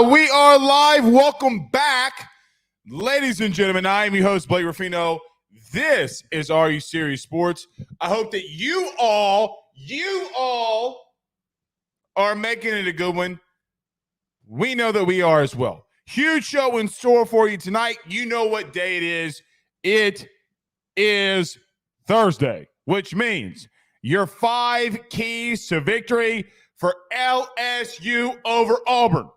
We are live. Welcome back, ladies and gentlemen. I am your host, Blake Ruffino. This is Are You Serious Sports. I hope that you all are making it a good one. We know that we are as well. Huge show in store for you tonight. You know what day it is. It is Thursday, which means your 5 keys to victory for LSU over Auburn.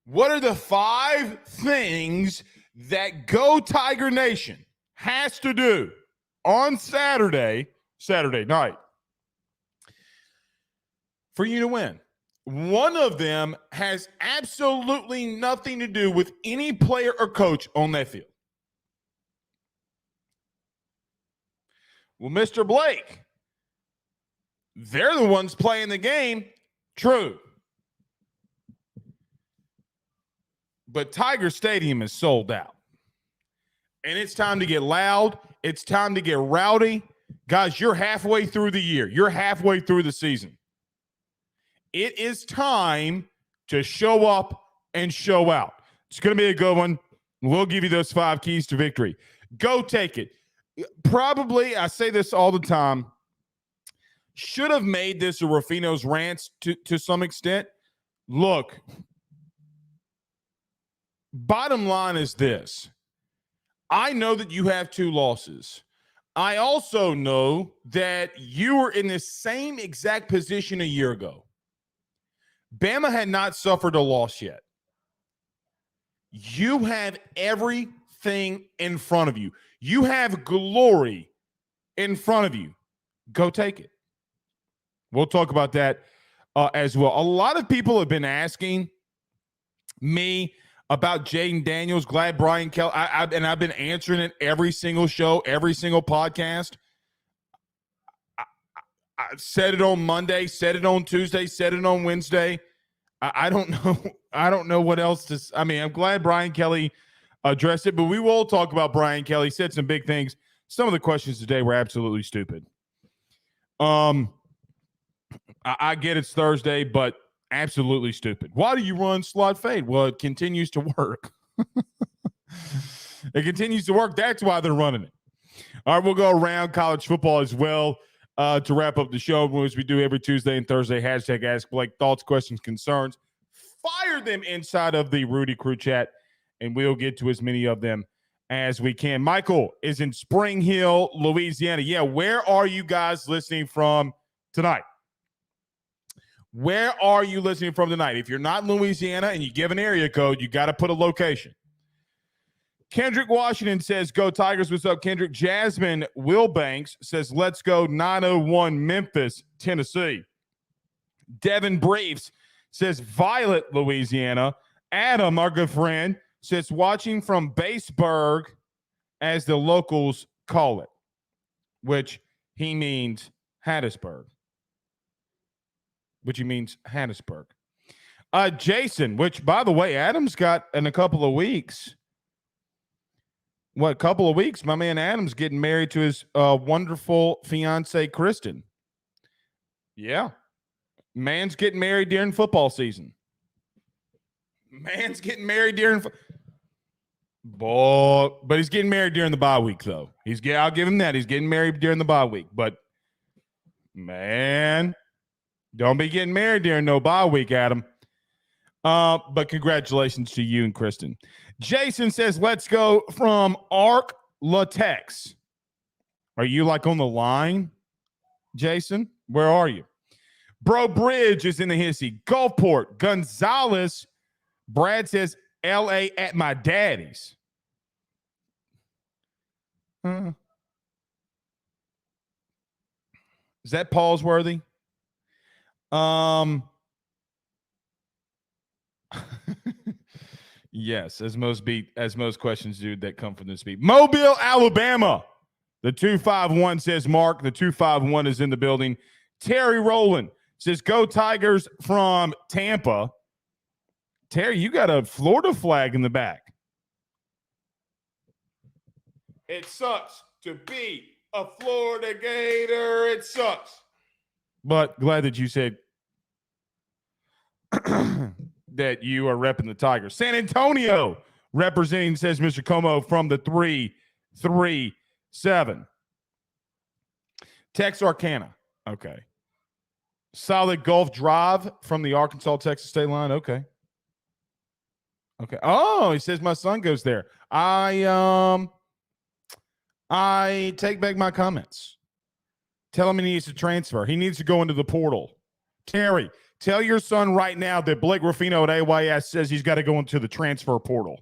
What are the 5 things that Go Tiger Nation has to do on Saturday night for you to win? One of them has absolutely nothing to do with any player or coach on that field. Well, Mr. Blake, they're the ones playing the game. True. But Tiger Stadium is sold out. And it's time to get loud. It's time to get rowdy. Guys, you're halfway through the year. You're halfway through the season. It is time to show up and show out. It's going to be a good one. We'll give you those 5 keys to victory. Go take it. Probably, I say this all the time, should have made this a Ruffino's rants to some extent. Look, bottom line is this. I know that you have 2 losses. I also know that you were in the same exact position a year ago. Bama had not suffered a loss yet. You have everything in front of you. You have glory in front of you. Go take it. We'll talk about that as well. A lot of people have been asking me about Jayden Daniels. Glad Brian Kelly, and I've been answering it every single show, every single podcast. I said it on Monday, said it on Tuesday, said it on Wednesday. I don't know. I don't know what else to. I mean, I'm glad Brian Kelly addressed it, but we will talk about Brian Kelly. He said some big things. Some of the questions today were absolutely stupid. I get it's Thursday, but absolutely stupid. Why do you run slot fade? Well, it continues to work. It continues to work. That's why they're running it. All right, we'll go around college football as well to wrap up the show, as we do every Tuesday and Thursday. Hashtag Ask Blake. Thoughts, questions, concerns. Fire them inside of the Rudy Crew chat, and we'll get to as many of them as we can. Michael is in Spring Hill, Louisiana. Yeah, where are you guys listening from tonight? Where are you listening from tonight? If you're not in Louisiana and you give an area code, you got to put a location. Kendrick Washington says, go Tigers. What's up, Kendrick? Jasmine Wilbanks says, let's go 901 Memphis, Tennessee. Devin Briefs says, Violet, Louisiana. Adam, our good friend, says, watching from Baseburg, as the locals call it, which he means Hattiesburg. Which he means Hattiesburg. Jason, which, by the way, Adam's got in a couple of weeks. What, couple of weeks? My man Adam's getting married to his wonderful fiance, Kristen. Yeah. Man's getting married during football season. Man's getting married during but he's getting married during the bye week, though. I'll give him that. He's getting married during the bye week. But, man, don't be getting married during no bye week, Adam. But congratulations to you and Kristen. Jason says, let's go from Arc Latex. Are you like on the line, Jason? Where are you? Bro Bridge is in the hissy. Gulfport. Gonzalez. Brad says, LA at my daddy's. Is that pause worthy? Yes, as most questions do that come from this beat. Mobile, Alabama. The 251 says Mark. The 251 is in the building. Terry Rowland says, go Tigers from Tampa. Terry, you got a Florida flag in the back. It sucks to be a Florida Gator. It sucks. But glad that you said that you are repping the Tigers. San Antonio representing, says Mr. Como, from the 337. Texarkana. Okay. Solid golf drive from the Arkansas-Texas state line. Okay. Oh, he says my son goes there. I take back my comments. Tell him he needs to transfer. He needs to go into the portal. Terry, tell your son right now that Blake Ruffino at AYS says he's got to go into the transfer portal.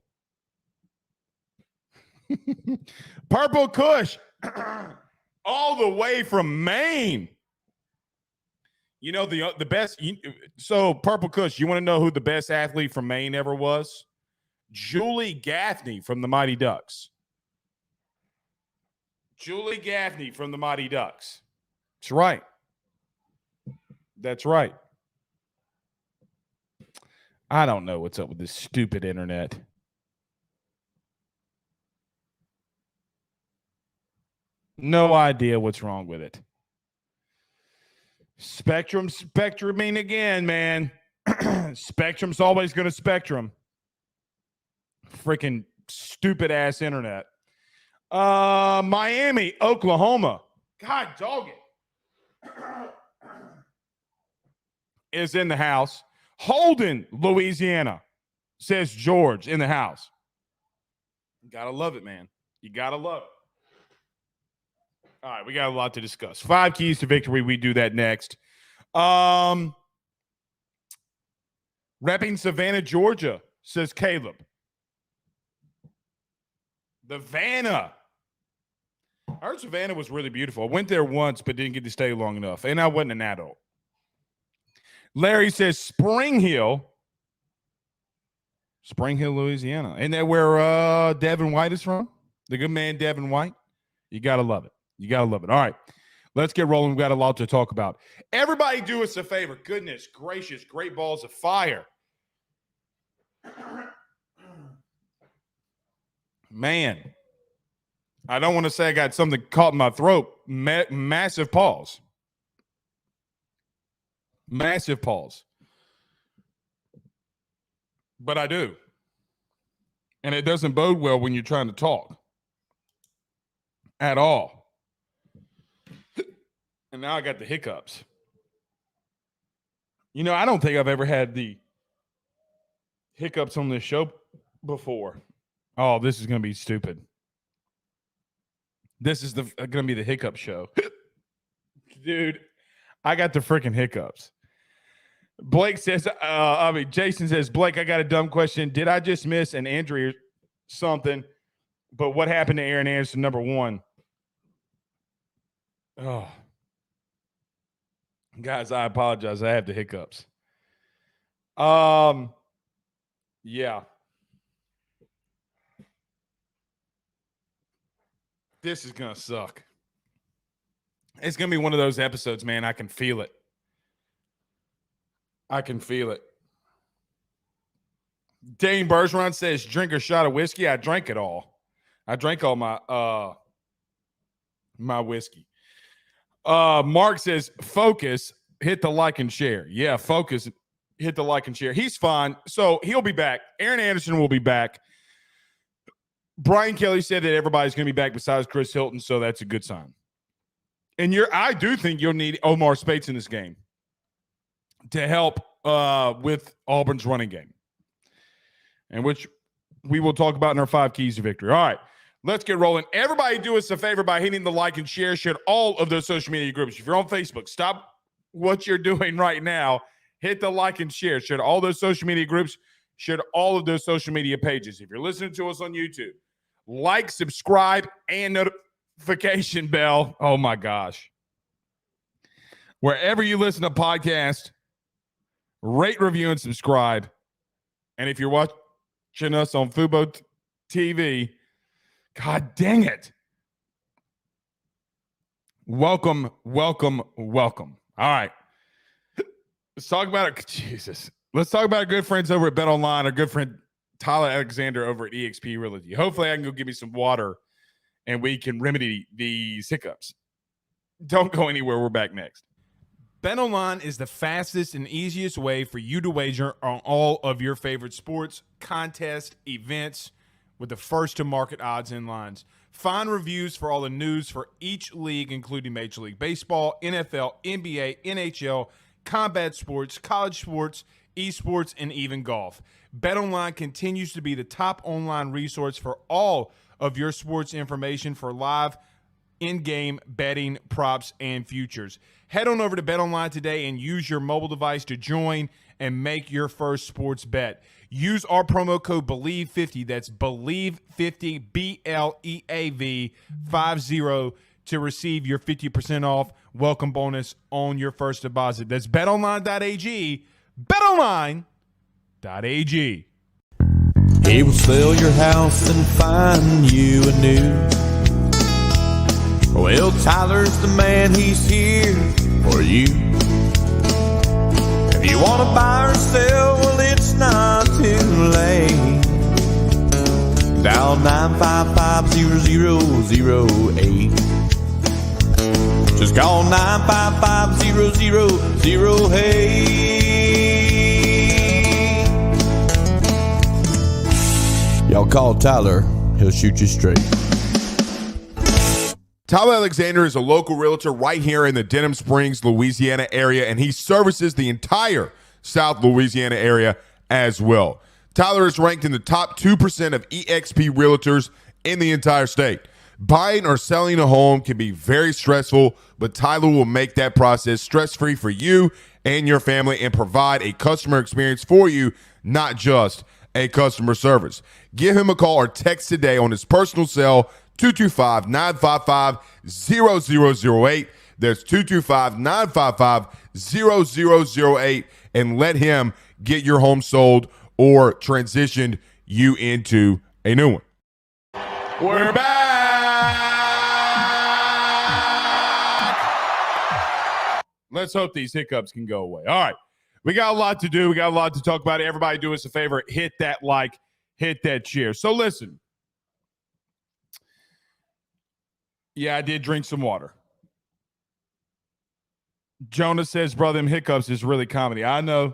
Purple Kush, all the way from Maine. You know, the best. So, Purple Kush, you want to know who the best athlete from Maine ever was? Julie Gaffney from the Mighty Ducks. Julie Gaffney from the Mighty Ducks. That's right. That's right. I don't know what's up with this stupid internet. No idea what's wrong with it. Spectruming again, man. Spectrum's always going to spectrum. Freaking stupid ass internet. Miami, Oklahoma. God dog it. Is in the house. Holden, Louisiana, says George in the house. You gotta love it, man. You gotta love it. All right, we got a lot to discuss. 5 keys to victory. We do that next. Repping Savannah, Georgia, says Caleb. The Vanna. I heard Savannah was really beautiful. I went there once, but didn't get to stay long enough. And I wasn't an adult. Larry says Spring Hill, Louisiana. Isn't that where Devin White is from? The good man, Devin White. You got to love it. You got to love it. All right, let's get rolling. We've got a lot to talk about. Everybody do us a favor. Goodness gracious, great balls of fire. Man, I don't want to say I got something caught in my throat. Massive pause. Massive pause. But I do. And it doesn't bode well when you're trying to talk. At all. And now I got the hiccups. You know, I don't think I've ever had the hiccups on this show before. Oh, this is going to be stupid. This is going to be the hiccup show. Dude, I got the freaking hiccups. Blake says, Jason says, Blake, I got a dumb question. Did I just miss an injury or something? But what happened to Aaron Anderson, number 1? Oh. Guys, I apologize. I have the hiccups. Yeah. This is going to suck. It's going to be one of those episodes, man. I can feel it. I can feel it. Dane Bergeron says, drink a shot of whiskey. I drank it all. I drank all my my whiskey. Mark says, focus, hit the like and share. Yeah, focus, hit the like and share. He's fine. So he'll be back. Aaron Anderson will be back. Brian Kelly said that everybody's going to be back besides Chris Hilton, so that's a good sign. And I do think you'll need Omar Spates in this game to help with Auburn's running game, and which we will talk about in our 5 keys to victory. All right, let's get rolling. Everybody do us a favor by hitting the like and share. Share all of those social media groups. If you're on Facebook, stop what you're doing right now. Hit the like and share. Share all those social media groups. Share all of those social media pages. If you're listening to us on YouTube, like, subscribe, and notification bell. Oh, my gosh. Wherever you listen to podcasts, rate, review, and subscribe. And if you're watching us on Fubo TV, God dang it. Welcome, welcome, welcome. All right. Let's talk about it. Jesus. Let's talk about our good friends over at Bet Online, our good friend Tyler Alexander over at eXp Realty. Hopefully I can go give me some water and we can remedy these hiccups. Don't go anywhere. We're back next. BetOnline is the fastest and easiest way for you to wager on all of your favorite sports, contests, events with the first-to-market odds and lines. Find reviews for all the news for each league, including Major League Baseball, NFL, NBA, NHL, combat sports, college sports, esports, and even golf. BetOnline continues to be the top online resource for all of your sports information for live in-game betting, props, and futures. Head on over to BetOnline today and use your mobile device to join and make your first sports bet. Use our promo code BELIEVE50, that's BELIEVE50, BLEAV 50, to receive your 50% off welcome bonus on your first deposit. That's betonline.ag, betonline.ag. He will sell your house and find you a new. Well, Tyler's the man, he's here for you. If you want to buy or sell, well, it's not too late. Dial 955-0008. Just call 955-0008. Y'all call Tyler, he'll shoot you straight. Tyler Alexander is a local realtor right here in the Denham Springs, Louisiana area, and he services the entire South Louisiana area as well. Tyler is ranked in the top 2% of EXP realtors in the entire state. Buying or selling a home can be very stressful, but Tyler will make that process stress-free for you and your family and provide a customer experience for you, not just a customer service. Give him a call or text today on his personal cell, 225-955-0008. That's 225-955-0008, and let him get your home sold or transition you into a new one. We're back. Let's hope these hiccups can go away. All right. We got a lot to do. We got a lot to talk about. Everybody do us a favor. Hit that like, hit that share. So listen. Yeah, I did drink some water. Jonah says, brother, them hiccups is really comedy. I know.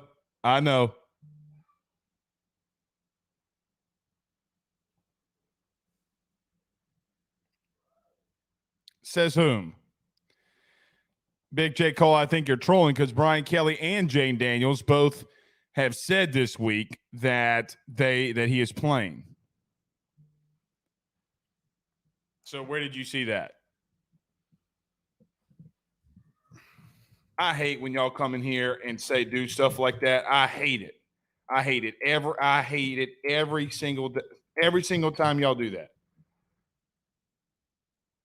Says whom? Big J. Cole, I think you're trolling because Brian Kelly and Jayden Daniels both have said this week that he is playing. So where did you see that? I hate when y'all come in here and do stuff like that. I hate it. I hate it every single time y'all do that.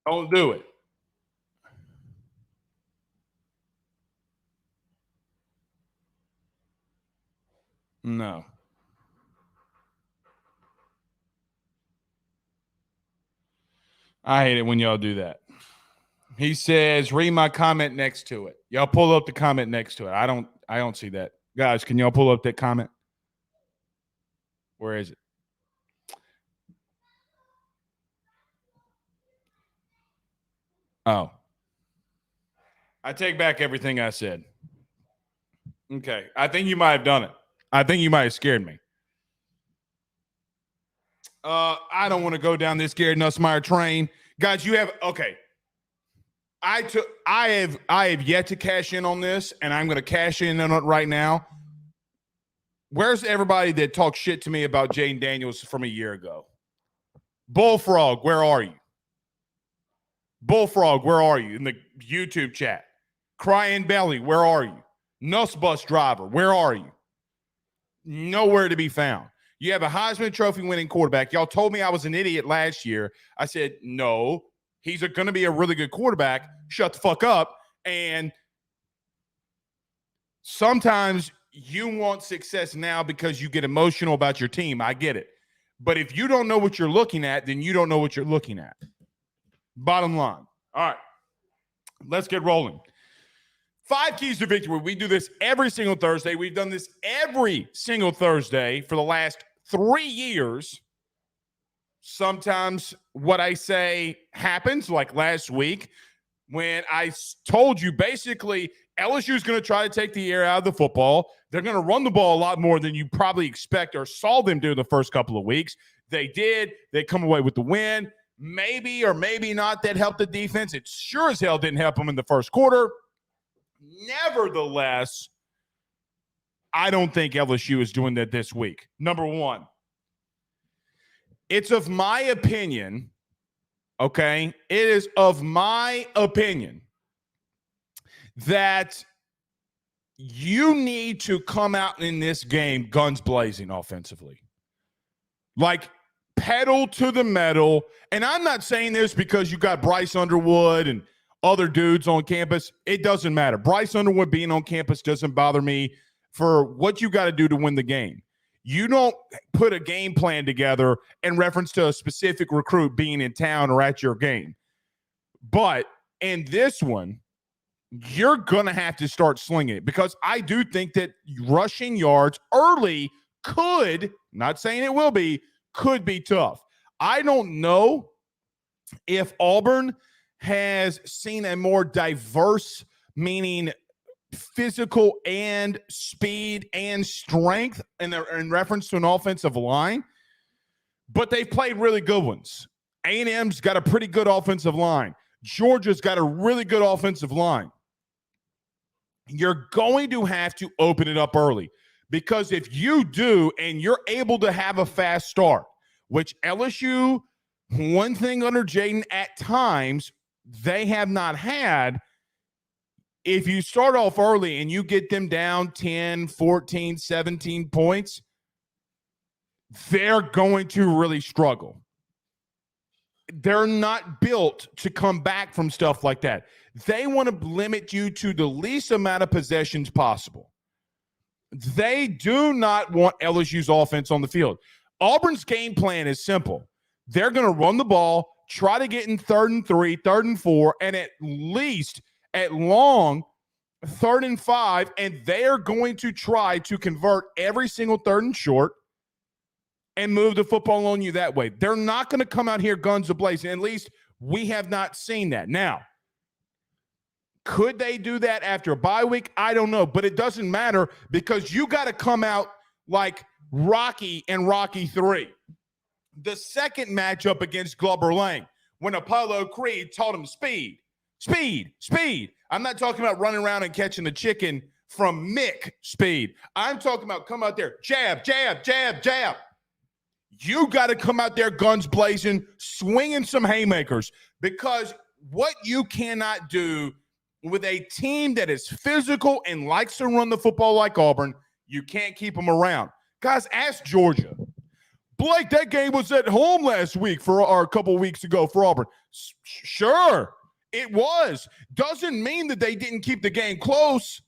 Don't do it. No. I hate it when y'all do that. He says, read my comment next to it. Y'all pull up the comment next to it. I don't see that. Guys, can y'all pull up that comment? Where is it? Oh. I take back everything I said. Okay. I think you might have done it. I think you might have scared me. I don't want to go down this Gary Nussmeier train. Guys, you have okay. I have yet to cash in on this, and I'm going to cash in on it right now. Where's everybody that talked shit to me about Jayden Daniels from a year ago? Bullfrog, where are you? Bullfrog, where are you? In the YouTube chat. Crying Belly, where are you? Nuss Bus Driver, where are you? Nowhere to be found. You have a Heisman Trophy winning quarterback. Y'all told me I was an idiot last year. I said, no, he's going to be a really good quarterback. Shut the fuck up. And sometimes you want success now because you get emotional about your team. I get it. But if you don't know what you're looking at, then you don't know what you're looking at. Bottom line. All right. Let's get rolling. 5 keys to victory. We do this every single Thursday. We've done this every single Thursday for the last 3 years. Sometimes what I say happens, like last week when I told you basically LSU is going to try to take the air out of the football. They're going to run the ball a lot more than you probably expect or saw them do the first couple of weeks. They did. They come away with the win. Maybe or maybe not that helped the defense. It sure as hell didn't help them in the first quarter. Nevertheless, I don't think LSU is doing that this week. Number one, it's of my opinion, okay? It is of my opinion that you need to come out in this game guns blazing offensively. Like, pedal to the metal. And I'm not saying this because you got Bryce Underwood and other dudes on campus. It doesn't matter. Bryce Underwood being on campus doesn't bother me for what you got to do to win the game. You don't put a game plan together in reference to a specific recruit being in town or at your game. But in this one, you're going to have to start slinging it because I do think that rushing yards early could, not saying it will be, could be tough. I don't know if Auburn has seen a more diverse, meaning physical and speed and strength in reference to an offensive line, but they've played really good ones. A&M's got a pretty good offensive line. Georgia's got a really good offensive line. You're going to have to open it up early because if you do and you're able to have a fast start, which LSU, one thing under Jayden at times, they have not had. If you start off early and you get them down 10, 14, 17 points, they're going to really struggle. They're not built to come back from stuff like that. They want to limit you to the least amount of possessions possible. They do not want LSU's offense on the field. Auburn's game plan is simple. They're going to run the ball, try to get in 3rd and 3, 3rd and 4, and at least at long 3rd and 5, and they are going to try to convert every single 3rd and short and move the football on you that way. They're not going to come out here guns a-blazing. At least we have not seen that. Now, could they do that after a bye week? I don't know, but it doesn't matter because you got to come out like Rocky and Rocky 3. The second matchup against Glubber Lang, when Apollo Creed taught him speed. Speed, speed. I'm not talking about running around and catching the chicken from Mick speed. I'm talking about come out there, jab, jab, jab, jab. You got to come out there guns blazing, swinging some haymakers because what you cannot do with a team that is physical and likes to run the football like Auburn, you can't keep them around. Guys, ask Georgia. Blake, that game was at home last week or a couple weeks ago for Auburn. Sure, it was. Doesn't mean that they didn't keep the game close.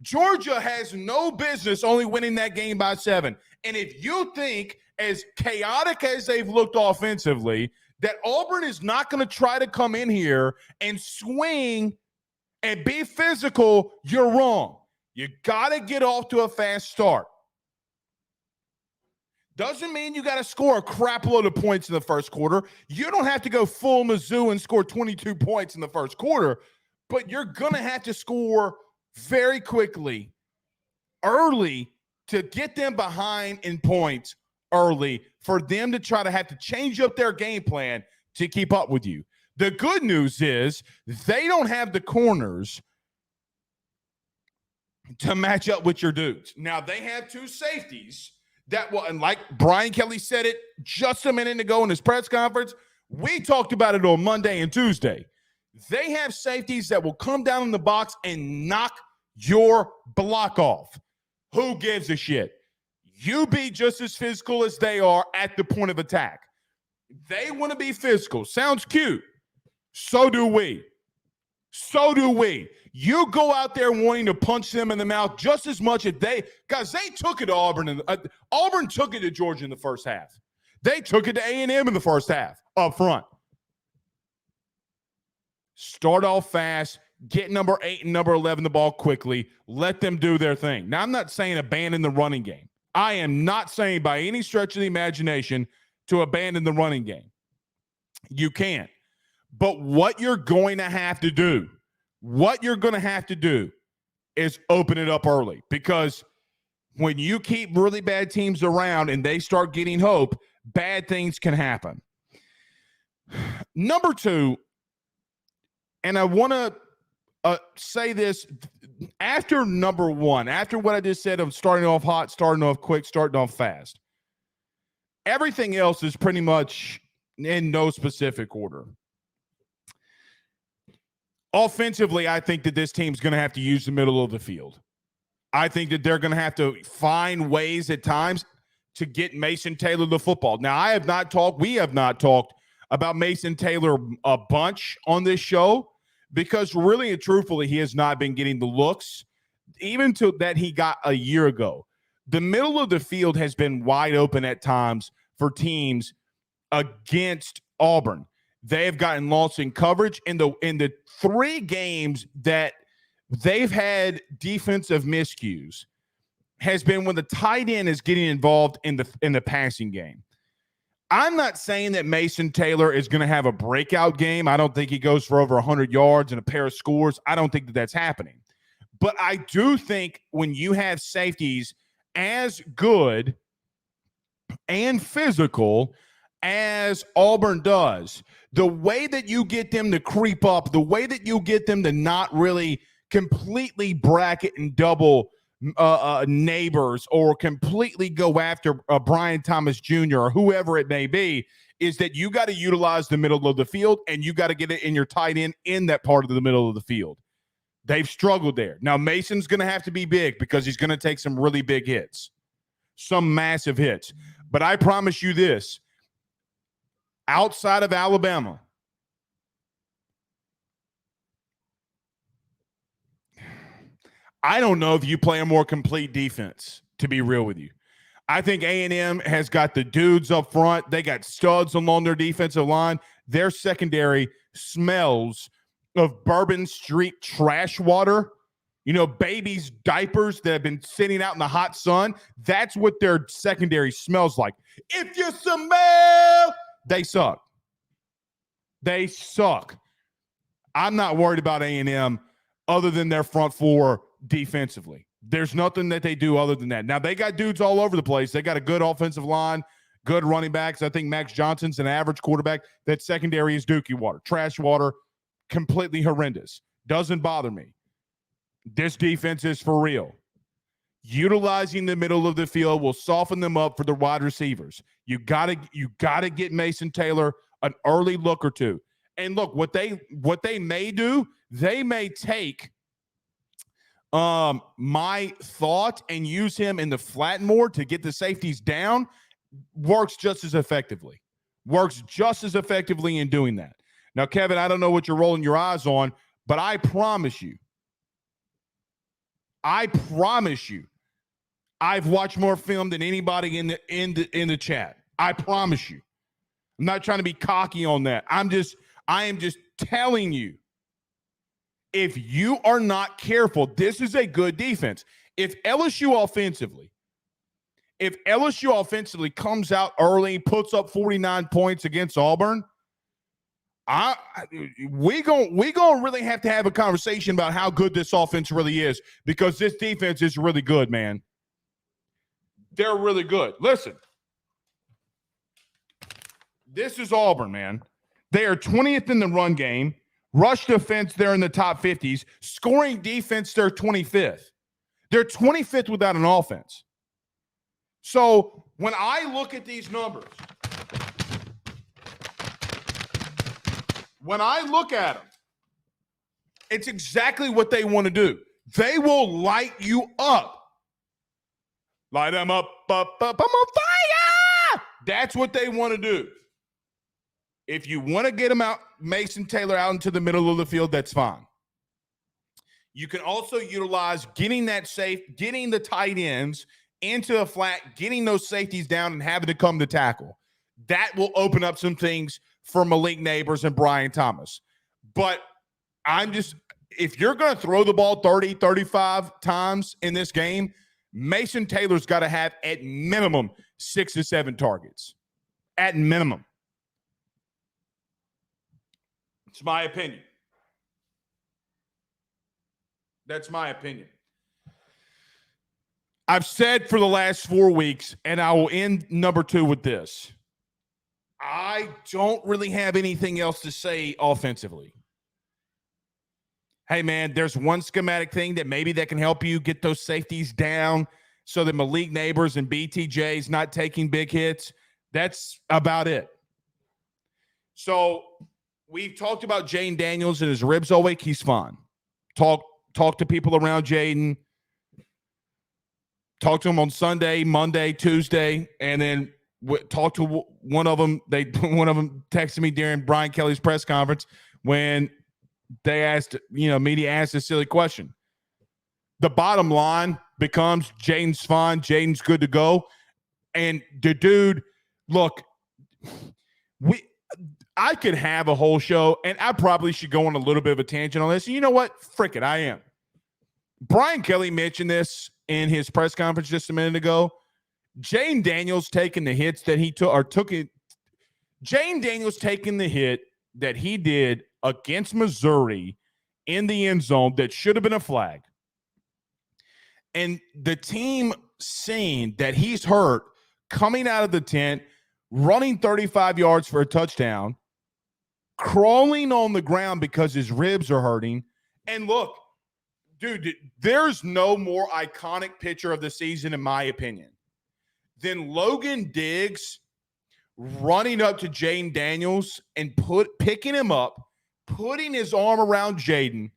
Georgia has no business only winning that game by 7. And if you think, as chaotic as they've looked offensively, that Auburn is not going to try to come in here and swing and be physical, you're wrong. You got to get off to a fast start. Doesn't mean you got to score a crap load of points in the first quarter. You don't have to go full Mizzou and score 22 points in the first quarter, but you're going to have to score very quickly, early, to get them behind in points early for them to try to have to change up their game plan to keep up with you. The good news is they don't have the corners to match up with your dudes. Now, they have 2 safeties that will, and like Brian Kelly said it just a minute ago in his press conference, we talked about it on Monday and Tuesday. They have safeties that will come down in the box and knock your block off. Who gives a shit? You be just as physical as they are at the point of attack. They want to be physical. Sounds cute. So do we. So do we. You go out there wanting to punch them in the mouth just as much as they – guys, they took it to Auburn. Auburn took it to Georgia in the first half. They took it to A&M in the first half up front. Start off fast. Get number 8 and number 11 the ball quickly. Let them do their thing. Now, I'm not saying abandon the running game. I am not saying by any stretch of the imagination to abandon the running game. You can't. But what you're going to have to do, what you're going to have to do is open it up early, because when you keep really bad teams around and they start getting hope, bad things can happen. Number two, and I want to say this after number one, after what I just said of starting off hot, starting off quick, starting off fast. Everything else is pretty much in no specific order. Offensively, I think that this team's going to have to use the middle of the field. I think that they're going to have to find ways at times to get Mason Taylor the football. Now, we have not talked about Mason Taylor a bunch on this show, because really and truthfully, he has not been getting the looks, even to that he got a year ago. The middle of the field has been wide open at times for teams against Auburn. They have gotten lost in coverage in the 3 games that they've had defensive miscues has been when the tight end is getting involved in the passing game. I'm not saying that Mason Taylor is going to have a breakout game. I don't think he goes for over 100 yards and a pair of scores. I don't think that that's happening. But I do think when you have safeties as good and physical as Auburn does, the way that you get them to creep up, the way that you get them to not really completely bracket and double neighbors or completely go after Brian Thomas Jr. or whoever it may be, is that you got to utilize the middle of the field, and you got to get it in your tight end in that part of the middle of the field. They've struggled there. Now, Mason's going to have to be big because he's going to take some really big hits, some massive hits. But I promise you this, outside of Alabama, I don't know if you play a more complete defense, to be real with you. I think A&M has got the dudes up front. They got studs along their defensive line. Their secondary smells of Bourbon Street trash water. You know, babies' diapers that have been sitting out in the hot sun. That's what their secondary smells like. If you smell, they suck. They suck. I'm not worried about A&M other than their front four defensively. There's nothing that they do other than that. Now, they got dudes all over the place. They got a good offensive line, good running backs. I think Max Johnson's an average quarterback. That secondary is dookie water, trash water, completely horrendous. Doesn't bother me. This defense is for real. Utilizing the middle of the field will soften them up for the wide receivers. You gotta get Mason Taylor an early look or two. And look, what they may do, they may take my thought and use him in the flat more to get the safeties down. Works just as effectively. Works just as effectively in doing that. Now, Kevin, I don't know what you're rolling your eyes on, but I promise you, I've watched more film than anybody in the chat. I promise you. I'm not trying to be cocky on that. I am just telling you, if you are not careful, this is a good defense. If LSU offensively comes out early, puts up 49 points against Auburn, we gonna really have to have a conversation about how good this offense really is, because this defense is really good, man. They're really good. Listen, this is Auburn, man. They are 20th in the run game. Rush defense, they're in the top 50s. Scoring defense, they're 25th. They're 25th without an offense. So when I look at these numbers, when I look at them, it's exactly what they want to do. They will light you up. Light them up, I'm on fire! That's what they want to do. If you want to get him out, Mason Taylor out into the middle of the field, that's fine. You can also utilize getting the tight ends into the flat, getting those safeties down and having to come to tackle. That will open up some things for Malik Neighbors and Brian Thomas. But if you're going to throw the ball 30, 35 times in this game, Mason Taylor's got to have at minimum 6 to 7 targets. At minimum. It's my opinion. That's my opinion. I've said for the last 4 weeks, and I will end number 2 with this. I don't really have anything else to say offensively. Hey, man, there's one schematic thing that can help you get those safeties down so that Malik Neighbors and BTJ's not taking big hits. That's about it. So we've talked about Jayden Daniels and his ribs all week. He's fine. Talk to people around Jayden. Talk to him on Sunday, Monday, Tuesday, and then talk to one of them. One of them texted me during Brian Kelly's press conference when they asked, media asked a silly question. The bottom line becomes Jayden's fine. Jayden's good to go. And the dude, look, I could have a whole show, and I probably should go on a little bit of a tangent on this. And you know what? Frick it, I am. Brian Kelly mentioned this in his press conference just a minute ago. Jayden Daniels taking the hits that he took it. Jayden Daniels taking the hit that he did against Missouri in the end zone that should have been a flag. And the team seeing that he's hurt, coming out of the tent, running 35 yards for a touchdown, crawling on the ground because his ribs are hurting. And look, dude, there's no more iconic picture of the season, in my opinion, than Logan Diggs running up to Jayden Daniels and picking him up, putting his arm around Jayden,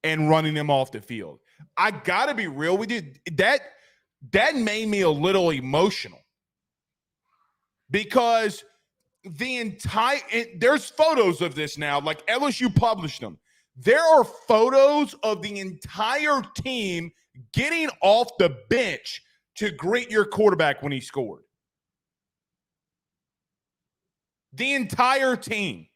and running him off the field. I got to be real with you. That made me a little emotional because there's photos of this now, like LSU published them. There are photos of the entire team getting off the bench to greet your quarterback when he scored. The entire team.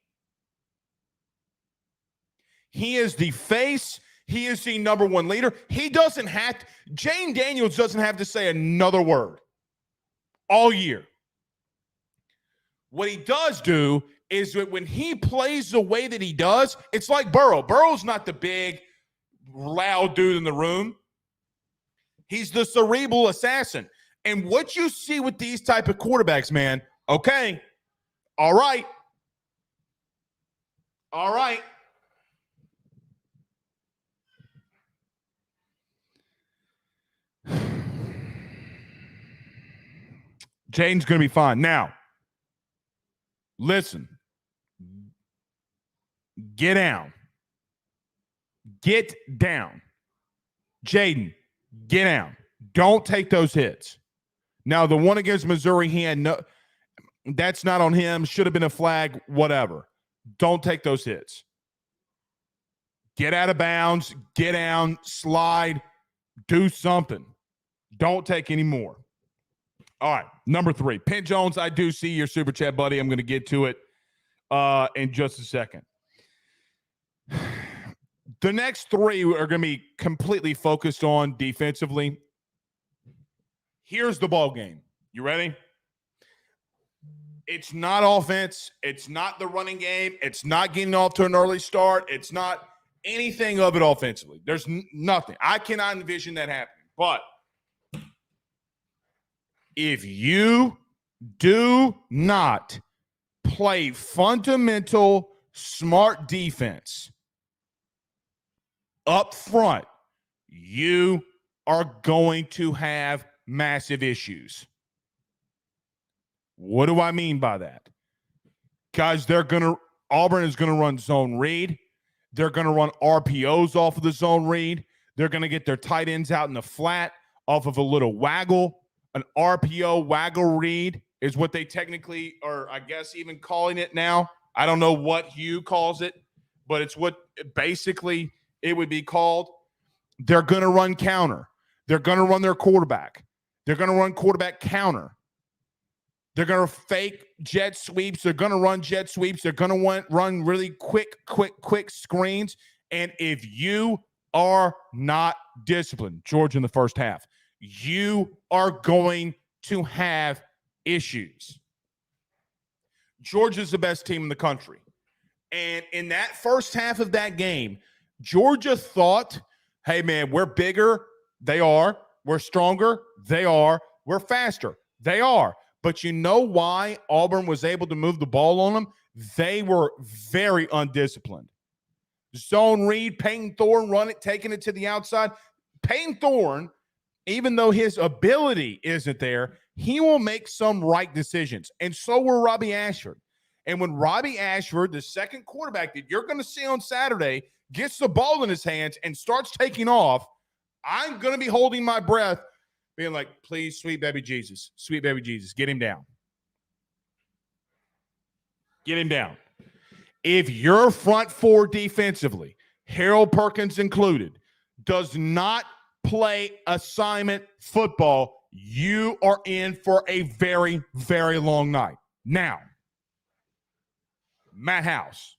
He is the face. He is the number one leader. Jayden Daniels doesn't have to say another word all year. What he does do is that when he plays the way that he does, it's like Burrow. Burrow's not the big, loud dude in the room. He's the cerebral assassin. And what you see with these type of quarterbacks, man, okay, all right. Jayden's going to be fine. Now, listen. Get down. Get down. Jayden, get down. Don't take those hits. Now, the one against Missouri, that's not on him. Should have been a flag, whatever. Don't take those hits. Get out of bounds. Get down. Slide. Do something. Don't take any more. All right, number 3. Pent Jones, I do see your super chat, buddy. I'm going to get to it in just a second. The next 3 are going to be completely focused on defensively. Here's the ball game. You ready? It's not offense. It's not the running game. It's not getting off to an early start. It's not anything of it offensively. There's nothing. I cannot envision that happening. But if you do not play fundamental, smart defense up front, you are going to have massive issues. What do I mean by that? Guys, Auburn is going to run zone read. They're going to run RPOs off of the zone read. They're going to get their tight ends out in the flat off of a little waggle. An RPO waggle read is what they technically, or I guess even calling it now. I don't know what Hugh calls it, but it's what basically it would be called. They're going to run counter. They're going to run their quarterback. They're going to run quarterback counter. They're going to fake jet sweeps. They're going to run jet sweeps. They're going to run really quick screens. And if you are not disciplined, Georgia in the first half, you are going to have issues. Georgia's the best team in the country. And in that first half of that game, Georgia thought, Hey, man, we're bigger. They are. We're stronger. They are. We're faster. They are. But you know why Auburn was able to move the ball on them? They were very undisciplined. Zone read, Peyton Thorne run it, taking it to the outside. Peyton Thorne, even though his ability isn't there, he will make some right decisions. And so will Robbie Ashford. And when Robbie Ashford, the second quarterback that you're going to see on Saturday, gets the ball in his hands and starts taking off, I'm going to be holding my breath, being like, please, sweet baby Jesus, get him down. Get him down. If your front four defensively, Harold Perkins included, does not play assignment football, you are in for a very, very long night. Now, Matt House,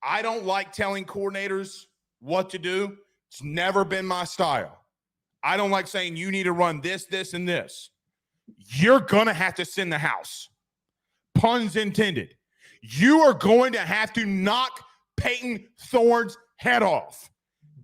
I don't like telling coordinators what to do. It's never been my style. I don't like saying you need to run this, this, and this. You're going to have to send the house. Puns intended. You are going to have to knock Peyton Thorne's head off.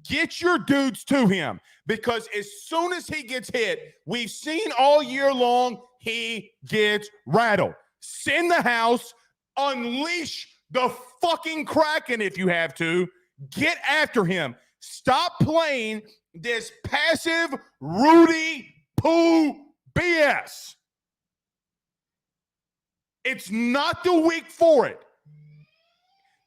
Get your dudes to him, because as soon as he gets hit, we've seen all year long, he gets rattled. Send the house, unleash the fucking Kraken if you have to. Get after him. Stop playing this passive Rudy Poo BS. It's not the week for it.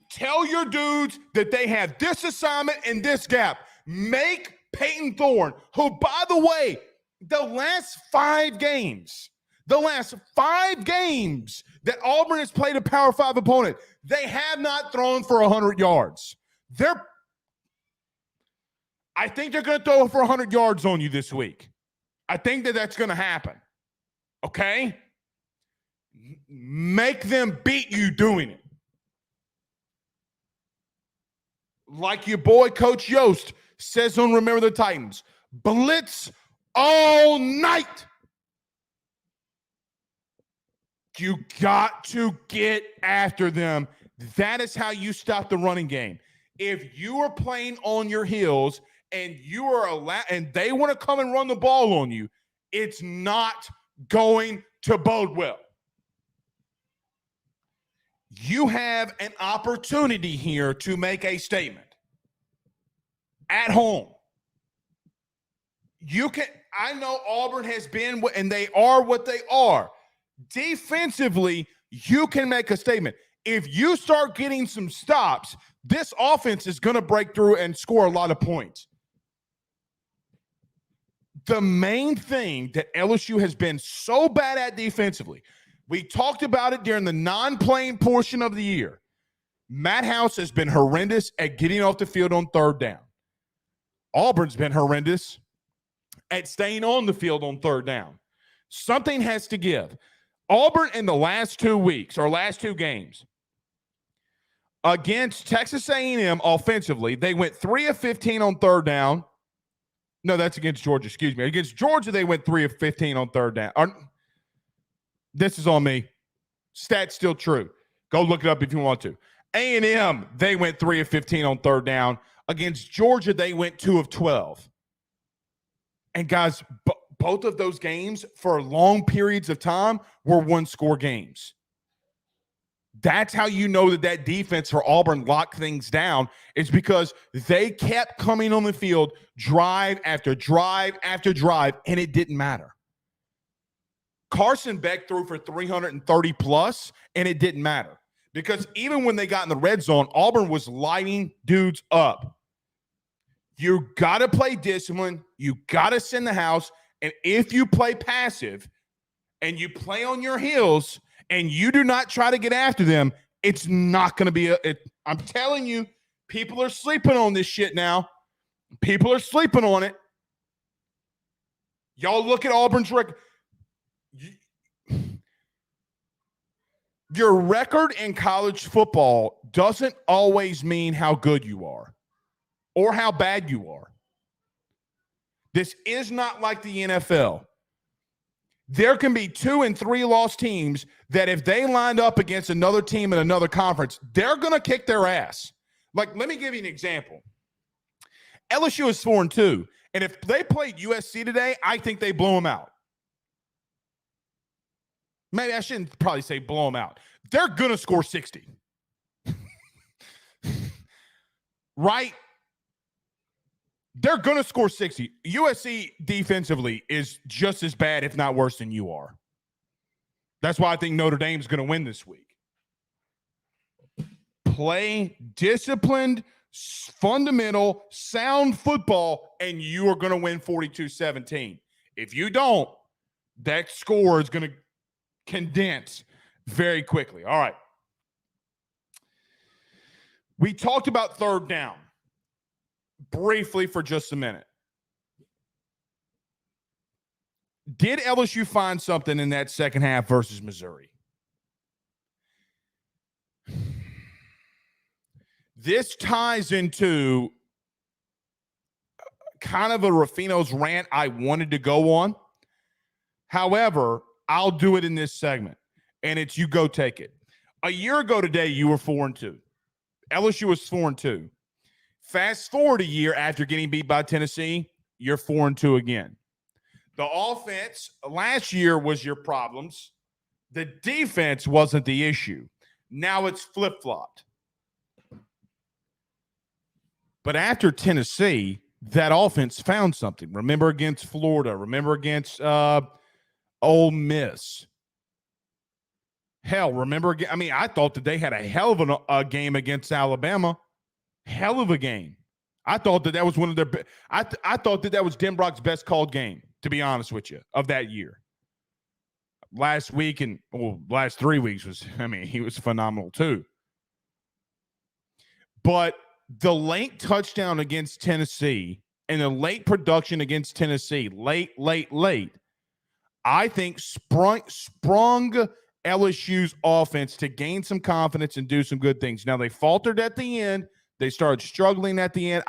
Tell your dudes that they have this assignment and this gap. Make Peyton Thorne, who, by the way, the last five games that Auburn has played a Power 5 opponent, they have not thrown for 100 yards. I think they're going to throw for 100 yards on you this week. I think that's going to happen. Okay? Make them beat you doing it. Like your boy Coach Yost says on Remember the Titans, blitz all night. You got to get after them. That is how you stop the running game. If you are playing on your heels and you are and they want to come and run the ball on you, it's not going to bode well. You have an opportunity here to make a statement at home. I know Auburn has been, and they are what they are. Defensively, you can make a statement. If you start getting some stops, this offense is going to break through and score a lot of points. The main thing that LSU has been so bad at defensively, we talked about it during the non-playing portion of the year. Matt House has been horrendous at getting off the field on third down. Auburn's been horrendous at staying on the field on third down. Something has to give. Auburn in the last 2 weeks or last two games against Texas A&M offensively, they went 3 of 15 on third down. No, that's against Georgia. Excuse me. Against Georgia, they went 3 of 15 on third down. This is on me. Stat's still true. Go look it up if you want to. A&M, they went 3 of 15 on third down. Against Georgia, they went 2 of 12. And guys, both of those games for long periods of time were one-score games. That's how you know that defense for Auburn locked things down, is because they kept coming on the field drive after drive after drive, and it didn't matter. Carson Beck threw for 330 plus, and it didn't matter. Because even when they got in the red zone, Auburn was lighting dudes up. You got to play discipline. You got to send the house. And if you play passive and you play on your heels and you do not try to get after them, it's not going to be I'm telling you, people are sleeping on this shit now. People are sleeping on it. Y'all look at Auburn's record. Your record in college football doesn't always mean how good you are or how bad you are. This is not like the NFL. There can be 2 and 3 lost teams that if they lined up against another team in another conference, they're going to kick their ass. Like, let me give you an example. LSU is 4-2. And if they played USC today, I think they blow them out. Maybe I shouldn't probably say blow them out. They're going to score 60. Right? They're going to score 60. USC defensively is just as bad, if not worse, than you are. That's why I think Notre Dame's going to win this week. Play disciplined, fundamental, sound football, and you are going to win 42-17. If you don't, that score is going to condense very quickly. All right. We talked about third down briefly for just a minute. Did LSU find something in that second half versus Missouri? This ties into kind of a Ruffino's rant I wanted to go on. However, I'll do it in this segment, and it's you go take it. A year ago today, you were 4-2. LSU was 4-2. Fast forward a year after getting beat by Tennessee, you're 4-2 again. The offense last year was your problems. The defense wasn't the issue. Now it's flip-flopped. But after Tennessee, that offense found something. Remember against Florida. Remember against Ole Miss. Hell, remember, I mean, I thought that they had a hell of a game against Alabama. Hell of a game. I thought that was one of their I thought that was Denbrock's best called game, to be honest with you, of that year. Last week and last 3 weeks was, I mean, he was phenomenal too. But the late touchdown against Tennessee and the late production against Tennessee, late, I think sprung LSU's offense to gain some confidence and do some good things. Now, they faltered at the end. They started struggling at the end.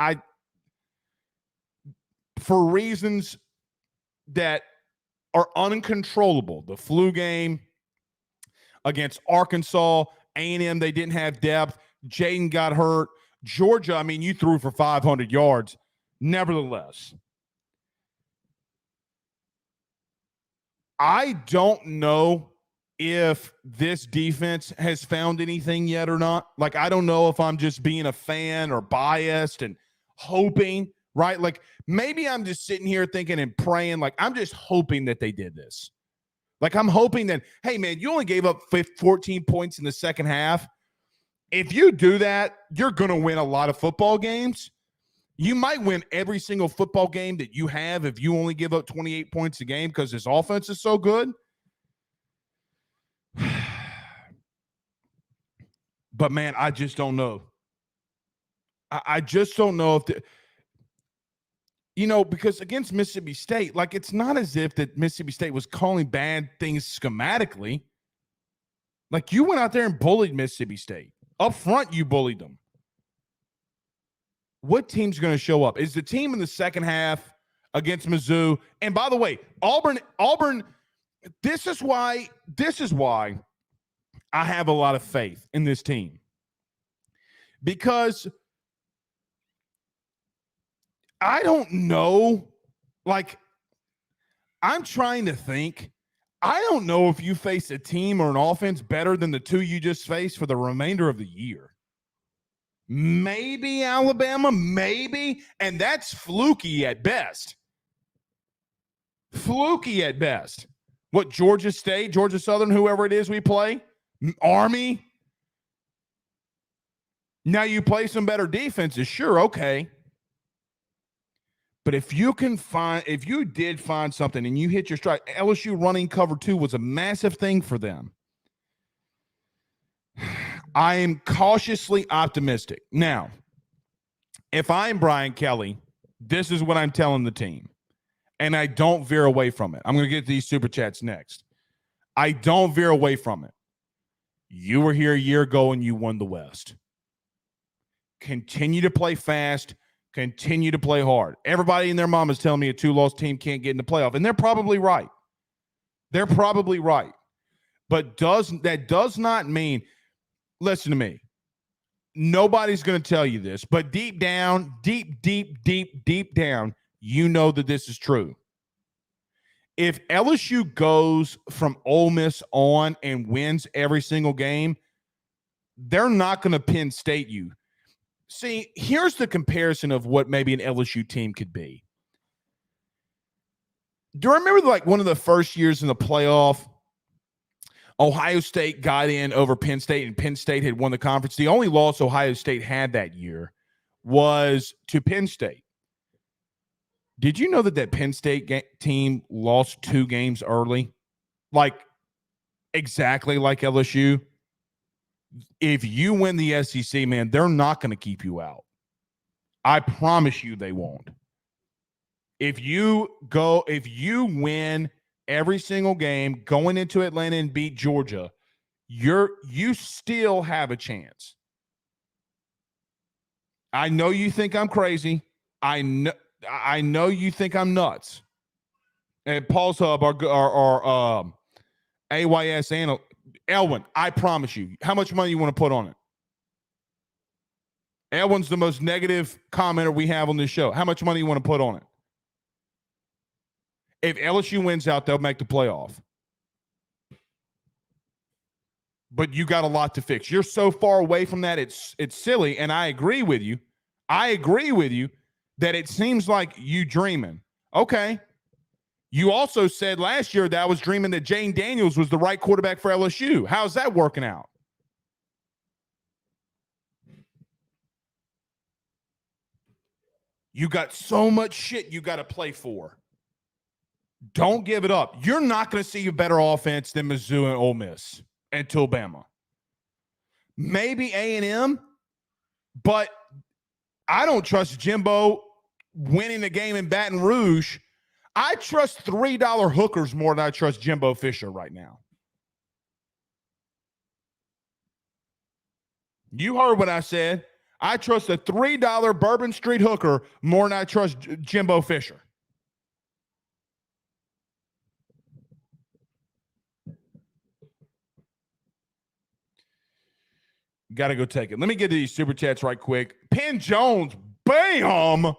For reasons that are uncontrollable. The flu game against Arkansas, A&M, they didn't have depth. Jayden got hurt. Georgia, I mean, you threw for 500 yards. Nevertheless, I don't know if this defense has found anything yet or not. Like, I don't know if I'm just being a fan or biased and hoping, right? Like, maybe I'm just sitting here thinking and praying, like, I'm just hoping that they did this. Like, I'm hoping that, hey, man, you only gave up 14 points in the second half. If you do that, you're going to win a lot of football games. You might win every single football game that you have if you only give up 28 points a game because this offense is so good. But, man, I just don't know. I just don't know if because against Mississippi State, like, it's not as if that Mississippi State was calling bad things schematically. Like, you went out there and bullied Mississippi State. Up front, you bullied them. What team's going to show up? Is the team in the second half against Mizzou? And by the way, Auburn, this is why I have a lot of faith in this team. Because I don't know, like, I'm trying to think. I don't know if you face a team or an offense better than the two you just faced for the remainder of the year. Maybe Alabama, maybe, and that's fluky at best. Fluky at best. What, Georgia State, Georgia Southern, whoever it is we play? Army? Now you play some better defenses, sure, okay. But if you did find something and you hit your stride, LSU running cover 2 was a massive thing for them. I am cautiously optimistic. Now, if I'm Brian Kelly, this is what I'm telling the team. And I don't veer away from it. I'm going to get these super chats next. I don't veer away from it. You were here a year ago and you won the West. Continue to play fast. Continue to play hard. Everybody and their mom is telling me a 2-loss team can't get in the playoff, and they're probably right. They're probably right. But that does not mean, listen to me, nobody's going to tell you this, but deep down, deep down, you know that this is true. If LSU goes from Ole Miss on and wins every single game, they're not going to Penn State you. See, here's the comparison of what maybe an LSU team could be. Do you remember like one of the first years in the playoff, Ohio State got in over Penn State and Penn State had won the conference? The only loss Ohio State had that year was to Penn State. Did you know that Penn State team lost 2 games early? Like exactly like LSU? If you win the SEC, man, they're not going to keep you out. I promise you they won't. If you win every single game going into Atlanta and beat Georgia, you still have a chance. I know you think I'm crazy. I know you think I'm nuts. And Paul's Hub, our AYS analyst, Elwin, I promise you. How much money you want to put on it? Elwin's the most negative commenter we have on this show. How much money you want to put on it? If LSU wins out, they'll make the playoff. But you got a lot to fix. You're so far away from that, it's silly, and I agree with you. I agree with you that it seems like you dreaming. Okay. You also said last year that I was dreaming that Jayden Daniels was the right quarterback for LSU. How's that working out? You got so much shit you got to play for. Don't give it up. You're not going to see a better offense than Mizzou and Ole Miss until Bama. Maybe A&M, but I don't trust Jimbo winning the game in Baton Rouge. I trust $3 hookers more than I trust Jimbo Fisher right now. You heard what I said. I trust a $3 Bourbon Street hooker more than I trust Jimbo Fisher. Got to go take it. Let me get to these super chats right quick. Penn Jones, bam,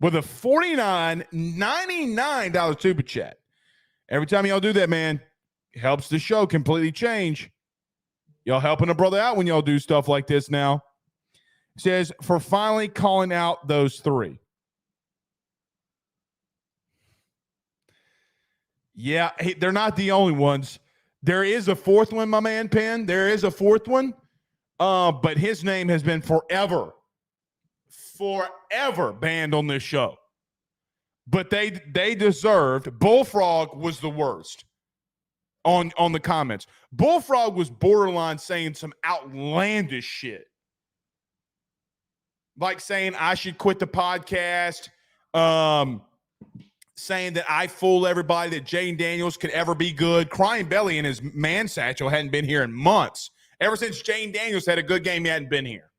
with a $49.99 super chat. Every time y'all do that, man, it helps the show completely change. Y'all helping a brother out when y'all do stuff like this now. It says, for finally calling out those 3. Yeah, they're not the only ones. There is a 4th one, my man, Penn. There is a 4th one. But his name has been forever banned on this show. But they deserved. Bullfrog was the worst on the comments. Bullfrog was borderline saying some outlandish shit. Like saying I should quit the podcast. Saying that I fool everybody, that Jayden Daniels could ever be good. Crying Belly and his man satchel hadn't been here in months. Ever since Jayden Daniels had a good game, he hadn't been here.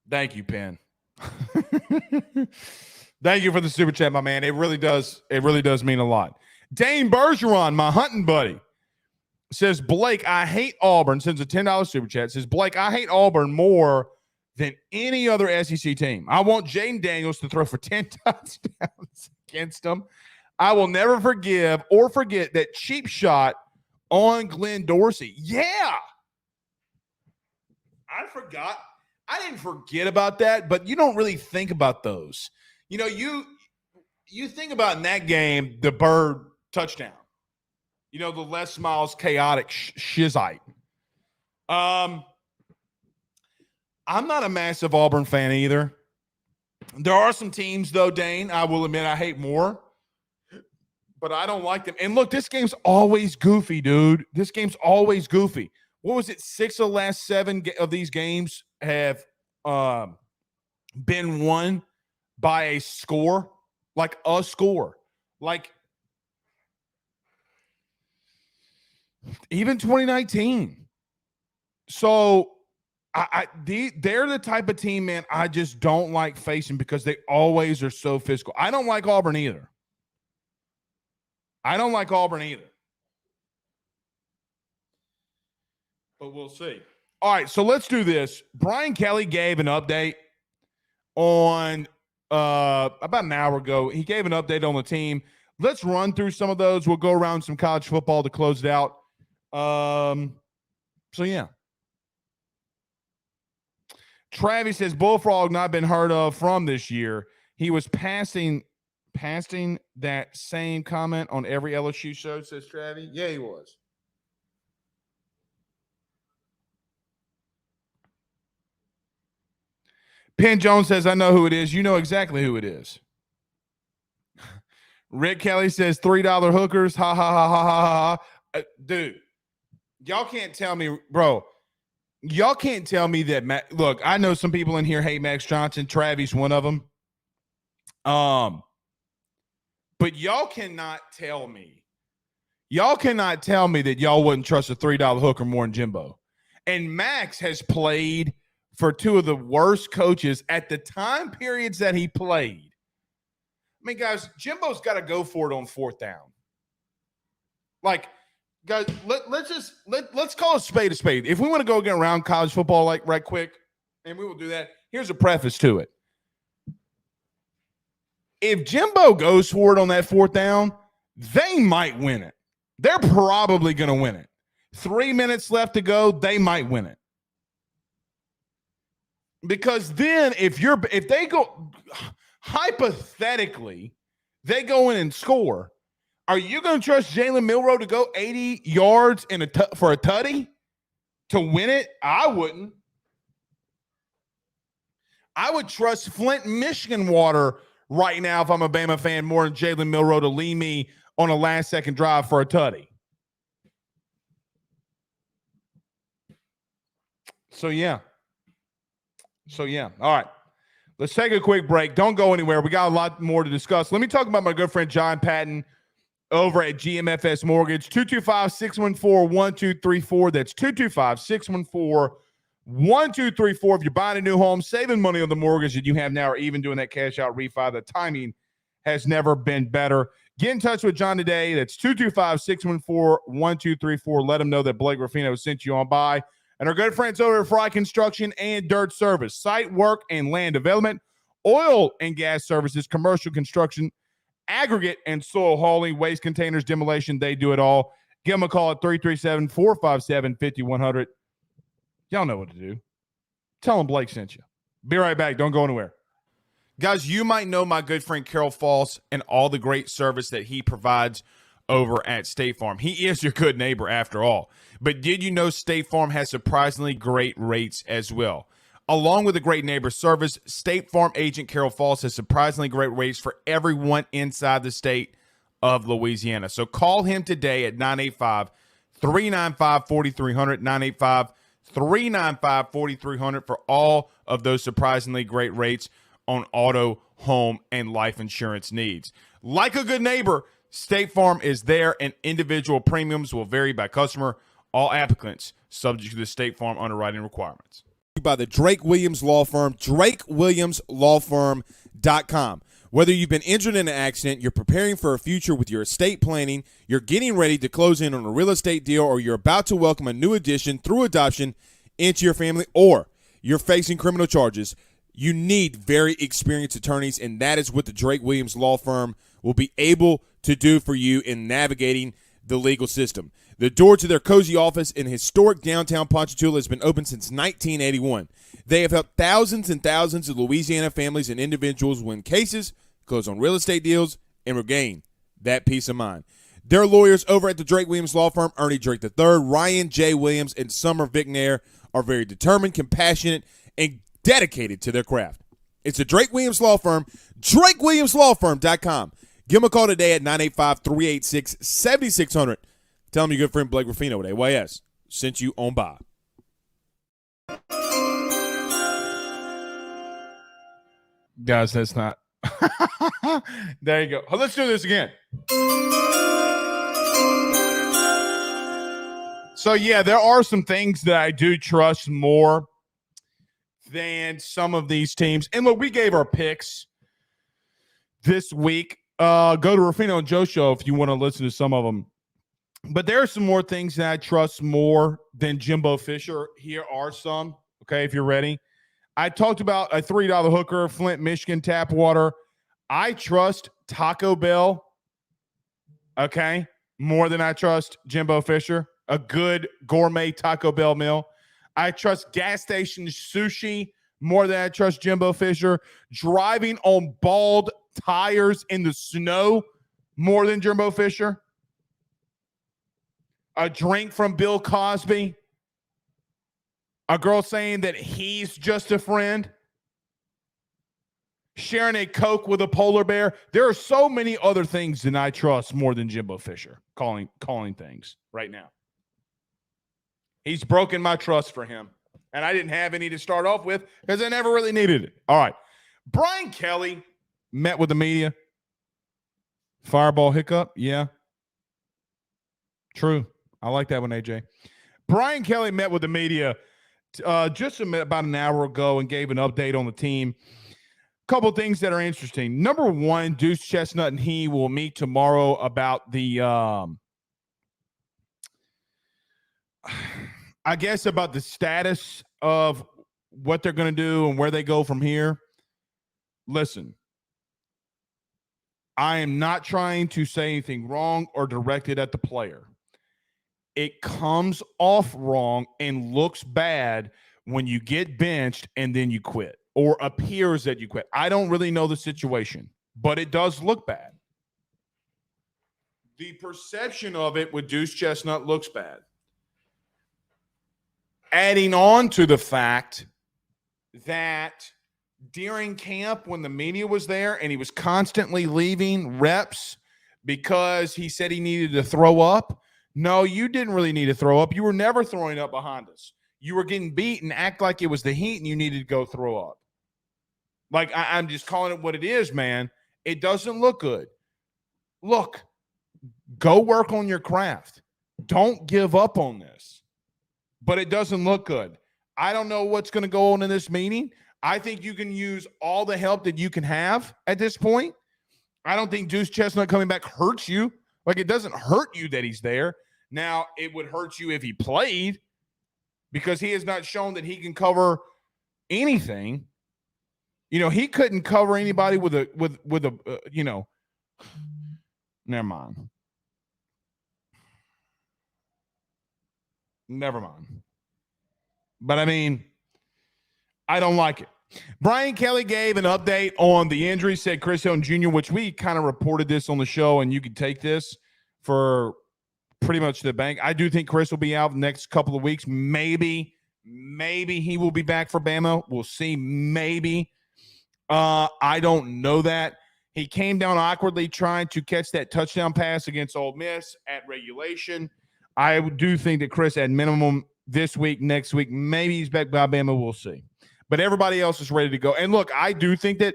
Thank you, Penn. Thank you for the super chat, my man. It really does mean a lot. Dane Bergeron, my hunting buddy, says, Blake, I hate Auburn. Sends a $10 super chat. Says, Blake, I hate Auburn more than any other SEC team. I want Jayden Daniels to throw for 10 touchdowns against them. I will never forgive or forget that cheap shot on Glenn Dorsey. Yeah. I forgot. I didn't forget about that, but you don't really think about those. You know, you think about in that game, the Bird touchdown. You know, the Les Miles chaotic shizite. I'm not a massive Auburn fan either. There are some teams, though, Dane, I will admit I hate more. But I don't like them. And look, this game's always goofy, dude. This game's always goofy. What was it? 6 of the last 7 of these games have been won by a score, like a score. Like even 2019. So they're the type of team, man, I just don't like facing because they always are so physical. I don't like Auburn either. but we'll see. All right, so let's do this. Brian Kelly gave an update on about an hour ago. He gave an update on the team. Let's run through some of those. We'll go around some college football to close it out. So yeah. Travis says Bullfrog not been heard of from this year. He was passing that same comment on every LSU show, says Travis. Yeah, he was. Penn Jones says, I know who it is. You know exactly who it is. Rick Kelly says $3 hookers. Ha, ha, ha, ha, ha, ha. Dude, y'all can't tell me, bro. Y'all can't tell me that. Look, I know some people in here hate Max Johnson. Travis, one of them. But y'all cannot tell me. Y'all cannot tell me that y'all wouldn't trust a $3 hooker more than Jimbo. And Max has played for two of the worst coaches at the time periods that he played. I mean, guys, Jimbo's got to go for it on fourth down. Like, guys, let's call a spade a spade. If we want to go get around college football like right quick, and we will do that. Here's a preface to it. If Jimbo goes for it on that fourth down, they might win it. They're probably going to win it. 3 minutes left to go, they might win it. Because then if they go, hypothetically, they go in and score, are you going to trust Jalen Milroe to go 80 yards for a tutty to win it? I wouldn't. I would trust Flint, Michigan water right now if I'm a Bama fan more than Jalen Milroe to lead me on a last-second drive for a tutty. So, yeah. All right. Let's take a quick break. Don't go anywhere. We got a lot more to discuss. Let me talk about my good friend John Patton over at GMFS Mortgage. 225-614-1234. That's 225-614-1234. If you're buying a new home, saving money on the mortgage that you have now, or even doing that cash out refi, the timing has never been better. Get in touch with John today. That's 225-614-1234. Let him know that Blake Ruffino sent you on by. And our good friends over at Fry Construction and Dirt Service, site work and land development, oil and gas services, commercial construction, aggregate and soil hauling, waste containers, demolition. They do it all. Give them a call at 337-457-5100. Y'all know what to do. Tell them Blake sent you. Be right back. Don't go anywhere. Guys, you might know my good friend Carol Falls and all the great service that he provides over at State Farm. He is your good neighbor after all. But did you know State Farm has surprisingly great rates as well? Along with a great neighbor service, State Farm agent Carol Falls has surprisingly great rates for everyone inside the state of Louisiana. So call him today at 985-395-4300, 985-395-4300 for all of those surprisingly great rates on auto, home, and life insurance needs. Like a good neighbor, State Farm is there, and individual premiums will vary by customer. All applicants subject to the State Farm underwriting requirements. By the Drake Williams Law Firm, drakewilliamslawfirm.com. Whether you've been injured in an accident, you're preparing for a future with your estate planning, you're getting ready to close in on a real estate deal, or you're about to welcome a new addition through adoption into your family, or you're facing criminal charges, you need very experienced attorneys, and that is what the Drake Williams Law Firm will be able to do for you in navigating the legal system. The door to their cozy office in historic downtown Ponchatoula has been open since 1981. They have helped thousands and thousands of Louisiana families and individuals win cases, close on real estate deals, and regain that peace of mind. Their lawyers over at the Drake Williams Law Firm, Ernie Drake III, Ryan J. Williams, and Summer Vicnair, are very determined, compassionate, and dedicated to their craft. It's the Drake Williams Law Firm, drakewilliamslawfirm.com. Give them a call today at 985-386-7600. Tell them your good friend Blake Ruffino at AYS sent you on by. Guys, that's not. There you go. Let's do this again. So, yeah, there are some things that I do trust more than some of these teams. And look, we gave our picks this week. Go to Ruffino and Joe Show if you want to listen to some of them. But there are some more things that I trust more than Jimbo Fisher. Here are some, okay, if you're ready. I talked about a $3 hooker, Flint, Michigan, tap water. I trust Taco Bell, okay, more than I trust Jimbo Fisher. A good gourmet Taco Bell meal. I trust gas station sushi more than I trust Jimbo Fisher. Driving on bald tires in the snow more than Jimbo Fisher. A drink from Bill Cosby. A girl saying that he's just a friend. Sharing a Coke with a polar bear. There are so many other things that I trust more than Jimbo Fisher calling things right now. He's broken my trust for him. And I didn't have any to start off with because I never really needed it. All right. Brian Kelly met with the media. Fireball hiccup. Yeah. True. I like that one, AJ. Brian Kelly met with the media just about an hour ago and gave an update on the team. Couple things that are interesting. Number one, Deuce Chestnut and he will meet tomorrow about the, I guess, about the status of what they're going to do and where they go from here. Listen, I am not trying to say anything wrong or directed at the player. It comes off wrong and looks bad when you get benched and then you quit or appears that you quit. I don't really know the situation, but it does look bad. The perception of it with Deuce Chestnut looks bad. Adding on to the fact that during camp when the media was there and he was constantly leaving reps because he said he needed to throw up. No, you didn't really need to throw up. You were never throwing up behind us. You were getting beat and act like it was the heat and you needed to go throw up. Like, I'm just calling it what it is, man. It doesn't look good. Look, go work on your craft. Don't give up on this. But it doesn't look good. I don't know what's going to go on in this meeting. I think you can use all the help that you can have at this point. I don't think Deuce Chestnut coming back hurts you. Like, it doesn't hurt you that he's there. Now, it would hurt you if he played because he has not shown that he can cover anything. You know, he couldn't cover anybody with a never mind. Never mind. But, I mean, I don't like it. Brian Kelly gave an update on the injury, said Chris Hilton Jr., which we kind of reported this on the show, and you can take this for pretty much the bank. I do think Chris will be out the next couple of weeks. Maybe he will be back for Bama. We'll see. Maybe. I don't know that. He came down awkwardly trying to catch that touchdown pass against Ole Miss at regulation. I do think that Chris, at minimum, this week, next week, maybe he's back by Bama. We'll see. But everybody else is ready to go. And look, I do think that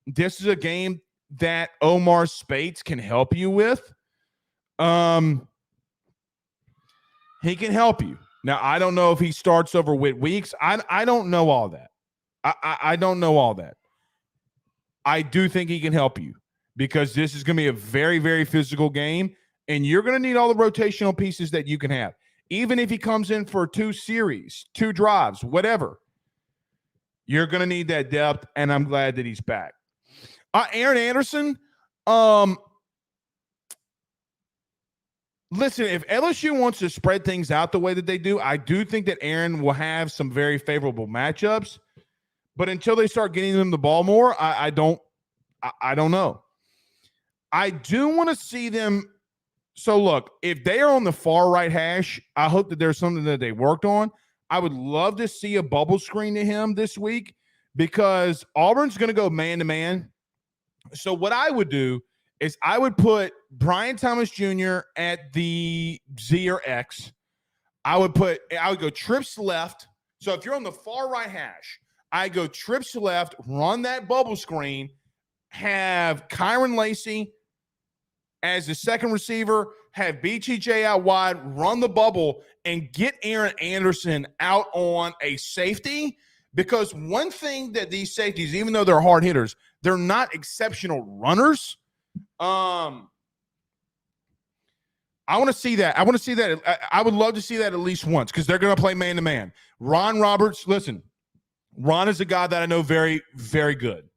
this is a game that Omar Speights can help you with. He can help you. Now, I don't know if he starts over Whit Weeks. I don't know all that. I don't know all that. I do think he can help you because this is going to be a very, very physical game, and you're going to need all the rotational pieces that you can have. Even if he comes in for 2 series, 2 drives, whatever, you're going to need that depth, and I'm glad that he's back. Aaron Anderson, listen, if LSU wants to spread things out the way that they do, I do think that Aaron will have some very favorable matchups. But until they start getting them the ball more, I don't know. I do want to see them. So, look, if they are on the far right hash, I hope that there's something that they worked on. I would love to see a bubble screen to him this week because Auburn's going to go man-to-man. So what I would do is I would put Brian Thomas Jr. at the Z or X. I would go trips left. So if you're on the far right hash, I go trips left, run that bubble screen, have Kyron Lacey as the second receiver, have BTJ out wide, run the bubble, and get Aaron Anderson out on a safety. Because one thing that these safeties, even though they're hard hitters, they're not exceptional runners. I want to see that. I want to see that. I would love to see that at least once because they're going to play man-to-man. Ron Roberts, listen, Ron is a guy that I know very, very good.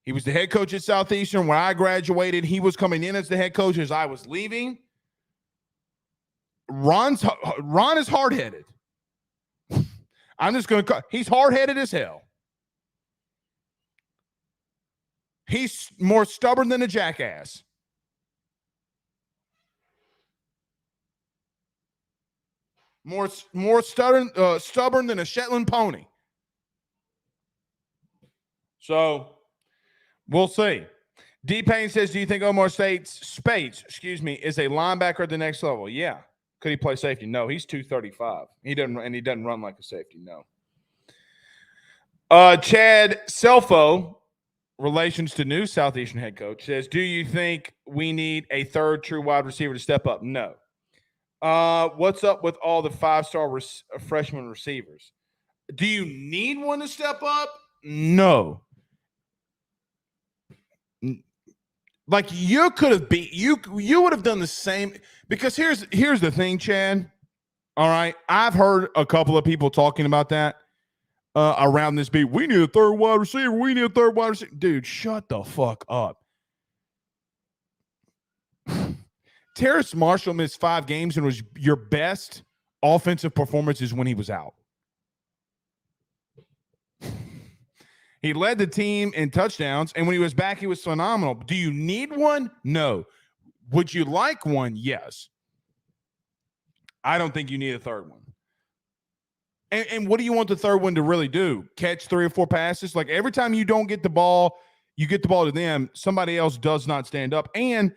He was the head coach at Southeastern. When I graduated, he was coming in as the head coach as I was leaving. Ron is hard-headed. I'm just going to – he's hard-headed as hell. He's more stubborn than a jackass. More stubborn than a Shetland pony. So we'll see. D Payne says, "Do you think Omar Speights, is a linebacker at the next level?" Yeah. Could he play safety? No. He's 235. He doesn't run like a safety. No. Chad Selfo, relations to new Southeastern head coach, says, "Do you think we need a third true wide receiver to step up?" No. What's up with all the five-star freshman receivers? Do you need one to step up? No. Like you could have you would have done the same because here's the thing, Chad. All right, I've heard a couple of people talking about that around this beat. We need a third wide receiver. We need a third wide receiver. Dude, shut the fuck up. Terrace Marshall missed 5 games and was your best offensive performances when he was out. He led the team in touchdowns, and when he was back, he was phenomenal. Do you need one? No. Would you like one? Yes. I don't think you need a third one. And what do you want the third one to really do? Catch 3 or 4 passes? Like every time you don't get the ball, you get the ball to them, somebody else does not stand up. And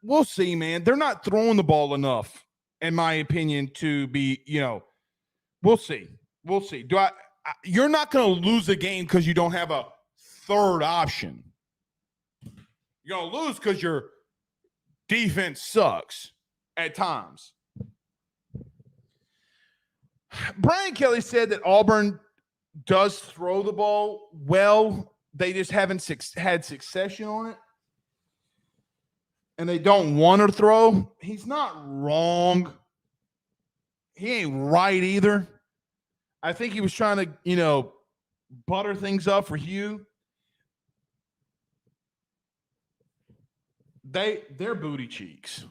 we'll see, man. They're not throwing the ball enough, in my opinion, to be, we'll see. We'll see. You're not going to lose a game because you don't have a third option. You're going to lose because your defense sucks at times. Brian Kelly said that Auburn does throw the ball well. They just haven't had succession on it. And they don't want to throw. He's not wrong. He ain't right either. I think he was trying to, butter things up for Hugh. They're booty cheeks.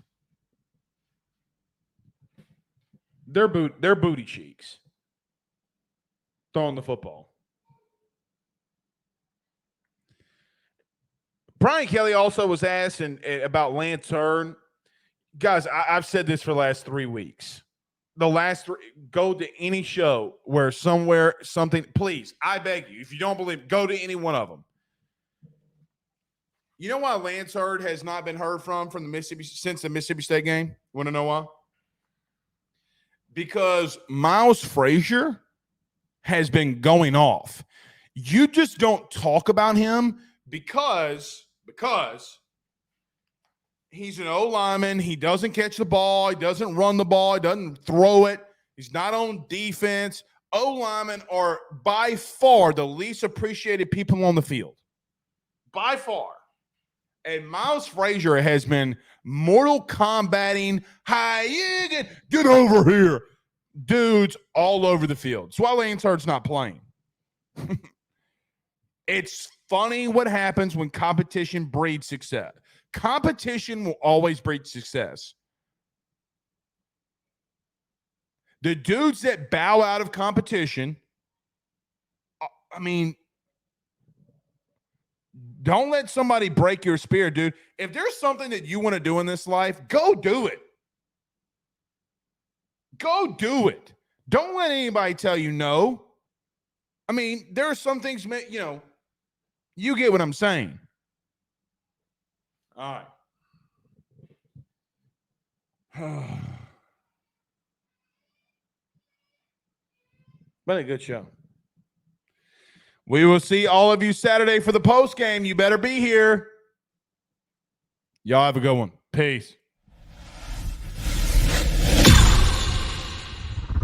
They're booty cheeks. Throwing the football. Brian Kelly also was asked about Lance Hearn. Guys, I've said this for the last 3 weeks. The last 3, go to any show where something, please, I beg you, if you don't believe, go to any one of them. You know why Lance Hearn has not been heard from the Mississippi since the Mississippi State game? Want to know why? Because Miles Frazier has been going off. You just don't talk about him because he's an O-lineman. He doesn't catch the ball. He doesn't run the ball. He doesn't throw it. He's not on defense. O-linemen are by far the least appreciated people on the field. By far. And Miles Frazier has been Mortal Kombating. Hi, get over here. Dudes all over the field. That's why Lance Hearn's not playing. It's funny what happens when competition breeds success. Competition will always breed success. The dudes that bow out of competition, don't let somebody break your spirit, dude. If there's something that you want to do in this life, go do it. Go do it. Don't let anybody tell you no. There are some things, you get what I'm saying. All right. Been a good show. We will see all of you Saturday for the post game. You better be here. Y'all have a good one. Peace.